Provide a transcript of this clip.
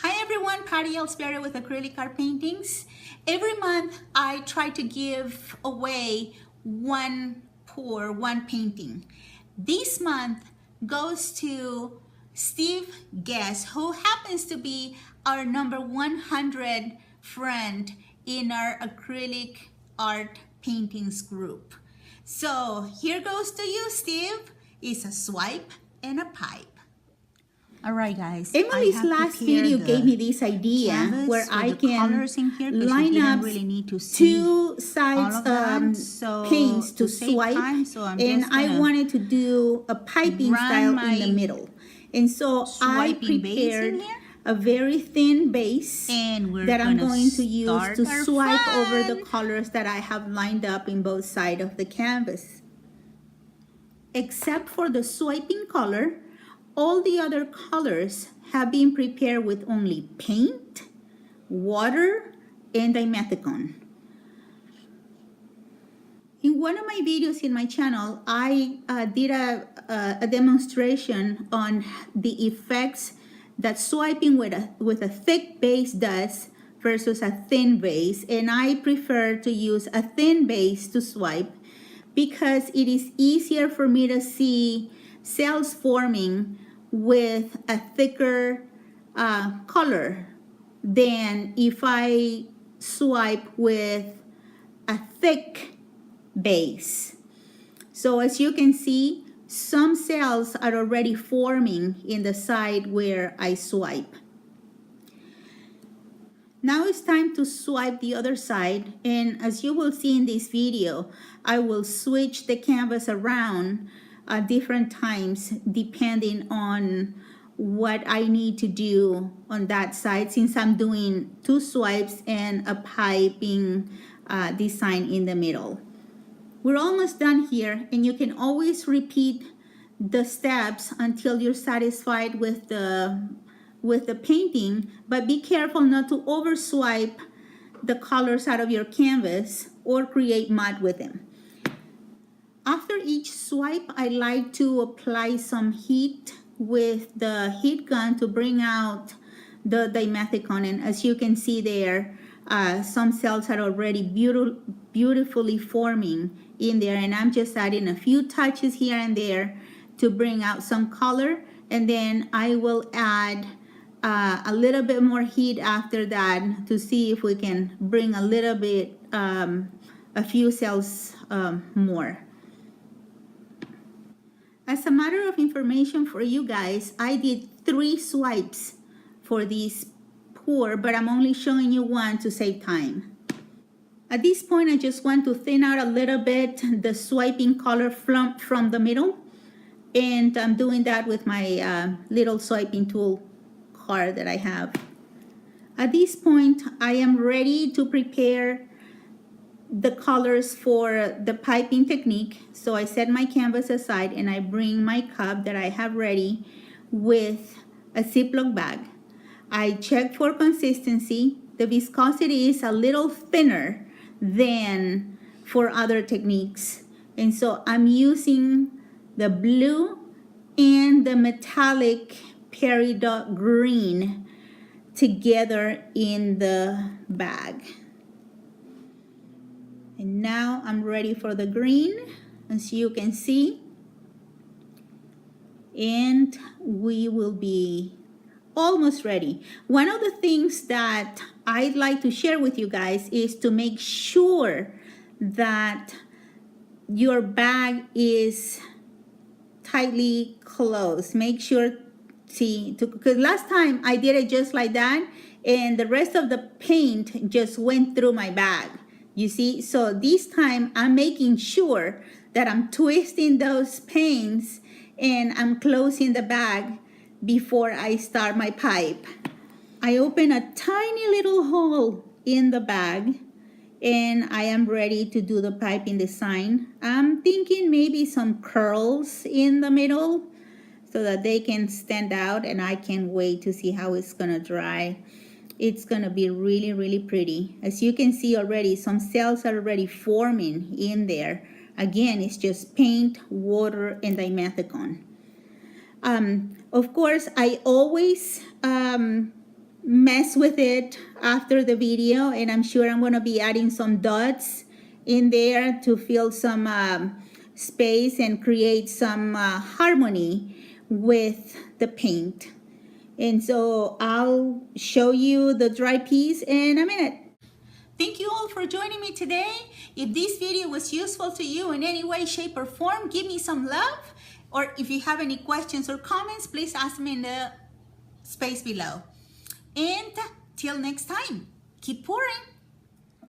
Hi everyone, Patty Ellsbury with Acrylic Art Paintings. Every month I try to give away one painting. This month goes to Steve Guest, who happens to be our number 100 friend in our acrylic art paintings group. So here goes to you, Steve. It's a swipe and a pipe. All right, guys. Emily's last video gave me this idea where I can line up two sides paints to swipe, and I wanted to do a piping style in the middle. And so I prepared a very thin base that I'm going to use to swipe over the colors that I have lined up in both sides of the canvas. Except for the swiping color, all the other colors have been prepared with only paint, water, and dimethicone. In one of my videos in my channel, I did a demonstration on the effects that swiping with a thick base does versus a thin base, and I prefer to use a thin base to swipe because it is easier for me to see cells forming with a thicker color than if I swipe with a thick base. So as you can see, some cells are already forming in the side where I swipe. Now it's time to swipe the other side, and as you will see in this video, I will switch the canvas around different times depending on what I need to do on that side, since I'm doing two swipes and a piping design in the middle. We're almost done here, and you can always repeat the steps until you're satisfied with the painting, but be careful not to over swipe the colors out of your canvas or create mud with them. After each swipe, I like to apply some heat with the heat gun to bring out the dimethicone. And as you can see there, some cells are already beautifully forming in there. And I'm just adding a few touches here and there to bring out some color. And then I will add a little bit more heat after that to see if we can bring a little bit, a few cells more. As a matter of information for you guys, I did 3 swipes for this pour, but I'm only showing you one to save time. At this point, I just want to thin out a little bit the swiping color from the middle, and I'm doing that with my little swiping tool card that I have. At this point, I am ready to prepare the colors for the piping technique. So I set my canvas aside and I bring my cup that I have ready with a Ziploc bag. I check for consistency. The viscosity is a little thinner than for other techniques. And so I'm using the blue and the metallic peridot green together in the bag. And now I'm ready for the green, as you can see. And we will be almost ready. One of the things that I'd like to share with you guys is to make sure that your bag is tightly closed. Make sure, because last time I did it just like that, and the rest of the paint just went through my bag. You see, so this time I'm making sure that I'm twisting those paints and I'm closing the bag before I start my pipe. I open a tiny little hole in the bag and I am ready to do the piping design. I'm thinking maybe some curls in the middle so that they can stand out, and I can't wait to see how it's gonna dry. It's gonna be really, really pretty. As you can see already, some cells are already forming in there. Again, it's just paint, water, and dimethicone. Of course, I always mess with it after the video, and I'm sure I'm going to be adding some dots in there to fill some space and create some harmony with the paint. And so I'll show you the dry piece in a minute. Thank you all for joining me today. If this video was useful to you in any way, shape, or form, give me some love. Or if you have any questions or comments, please ask me in the space below. And till next time, keep pouring.